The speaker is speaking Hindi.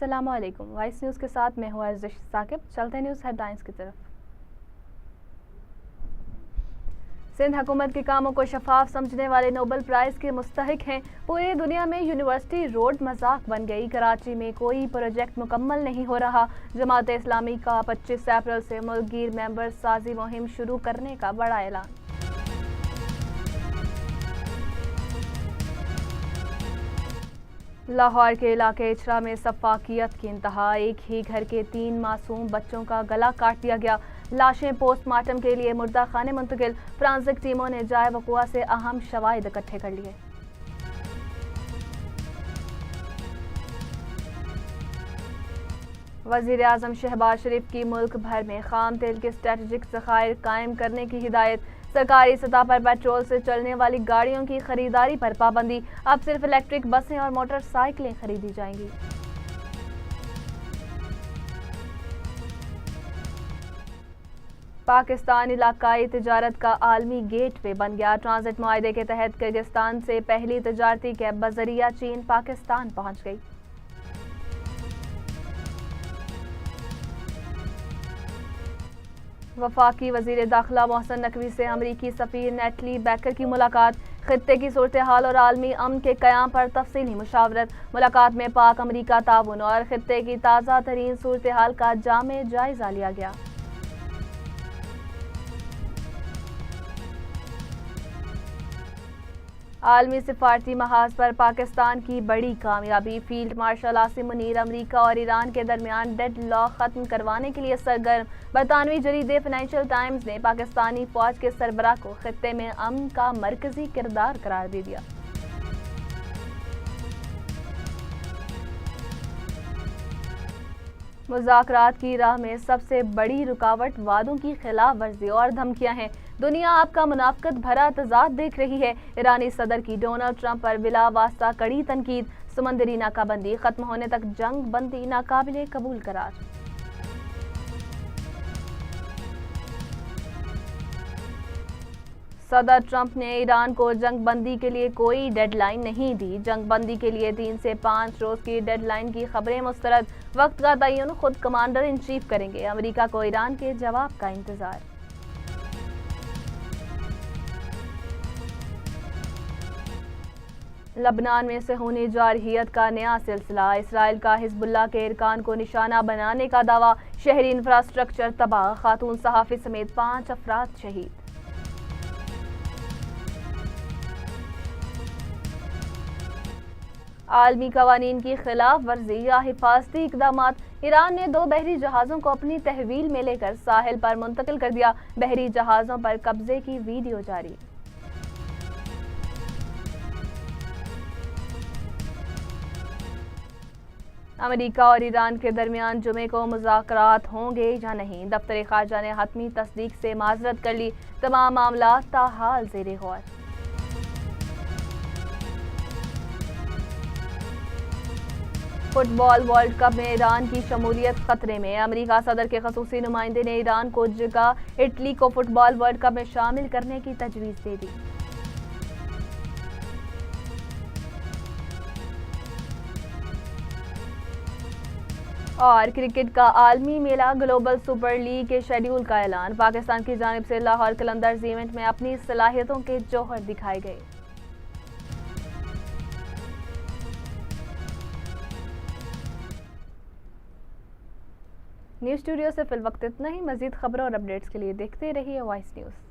अस्सलामुअलैकुम। वाइस न्यूज़ के साथ मैं हूँ अर्जिश साकिब। चलते हैं न्यूज़ हेडलाइंस की तरफ। सिंध हुकूमत के कामों को शफाफ समझने वाले नोबेल प्राइज़ के मुस्तहिक हैं। पूरी दुनिया में यूनिवर्सिटी रोड मजाक बन गई। कराची में कोई प्रोजेक्ट मुकम्मल नहीं हो रहा। जमात इस्लामी का 25 अप्रैल से मुल्कगीर मेंबर साजी मुहिम शुरू करने का बड़ा ऐलान। लाहौर के इलाके इचरा में सफाकियत की इंतहा। एक ही घर के 3 मासूम बच्चों का गला काट दिया गया। लाशें पोस्टमार्टम के लिए मुर्दा खाने मुंतकिल। फ्रांसिक टीमों ने जाए वक़ुआ से अहम शवाहिद इकट्ठे कर लिए। वज़ीर आज़म शहबाज शरीफ की मुल्क भर में खाम तेल के स्ट्रेटेजिक ज़खायर कायम करने की हिदायत। सरकारी सतह पर पेट्रोल से चलने वाली गाड़ियों की खरीदारी पर पाबंदी। अब सिर्फ इलेक्ट्रिक बसें और मोटरसाइकिलें खरीदी जाएंगी। पाकिस्तान इलाकाई तिजारत का आलमी गेटवे बन गया। ट्रांजिट मुआहदे के तहत किर्गिस्तान से पहली तिजारती कैब बजरिया चीन पाकिस्तान पहुंच गई। वफाकी वजीर दाखिला मोहसिन नकवी से अमरीकी सफीर नेटली बैकर की मुलाकात। खित्ते की सूरत हाल और आलमी अमन के क़याम पर तफसीली मुशावरत। मुलाकात में पाक अमरीका ताउन और खित्ते की ताज़ा तरीन सूरत हाल का जामे जायजा लिया गया। आलमी सिफारती महाज पर पाकिस्तान की बड़ी कामयाबी। फील्ड मार्शल आसिम मुनीर अमरीका और ईरान के दरमियान डेड लॉक खत्म करवाने के लिए सरगर्म। बरतानवी जरीदे फाइनेंशियल टाइम्स ने पाकिस्तानी फौज के सरबराह को खित्ते में अमन का मरकजी किरदार करार दे दिया। मुज़ाकरात की राह में सबसे बड़ी रुकावट वादों की खिलाफ वर्जी और धमकियां हैं। दुनिया आपका मुनाफकत भरा तजाद देख रही है। ईरानी सदर की डोनाल्ड ट्रंप पर बिला वास्ता कड़ी तनकीद। समंदरी नाकाबंदी खत्म होने तक जंग बंदी नाकाबिले कबूल करार। सदर ट्रंप ने ईरान को जंग बंदी के लिए कोई डेडलाइन नहीं दी। जंग बंदी के लिए 3 से 5 रोज की डेडलाइन की खबरें मुस्तरद। वक्त का तयन खुद कमांडर इन चीफ करेंगे। अमेरिका को ईरान के जवाब का इंतजार। लबनान में सेहूनी जारहियत का नया सिलसिला। इसराइल का हिजबुल्लाह के इरकान को निशाना बनाने का दावा। शहरी इंफ्रास्ट्रक्चर तबाह। खातून सहाफ़ी समेत 5 अफराद शहीद। आलमी कवानीन की खिलाफ वर्जी या हिफाजती इकदामात। ईरान ने 2 बहरी जहाज़ों को अपनी तहवील में लेकर साहिल पर मुंतकिल कर दिया। बहरी जहाज़ों पर कब्जे की वीडियो जारी। अमेरिका और ईरान के दरमियान जुमे को मुज़ाकरात होंगे या नहीं। दफ्तर खारजा ने हतमी तस्दीक से माजरत कर ली। तमाम मामला ताहाल ज़ेरे गौर। फुटबॉल वर्ल्ड कप में ईरान की शमूलियत खतरे में। अमेरिका सदर के खसूसी नुमाइंदे ने ईरान को जगह इटली को फुटबॉल वर्ल्ड कप में शामिल करने की तजवीज़ दे दी। और क्रिकेट का आलमी मेला ग्लोबल सुपर लीग के शेड्यूल का ऐलान। पाकिस्तान की जानिब से लाहौर कलंदर्स इवेंट में अपनी सलाहियतों के जौहर दिखाए गए। न्यूज़ स्टूडियो से फिल वक्त इतना ही। मजीद खबरों और अपडेट्स के लिए देखते रहिए वाइस न्यूज़।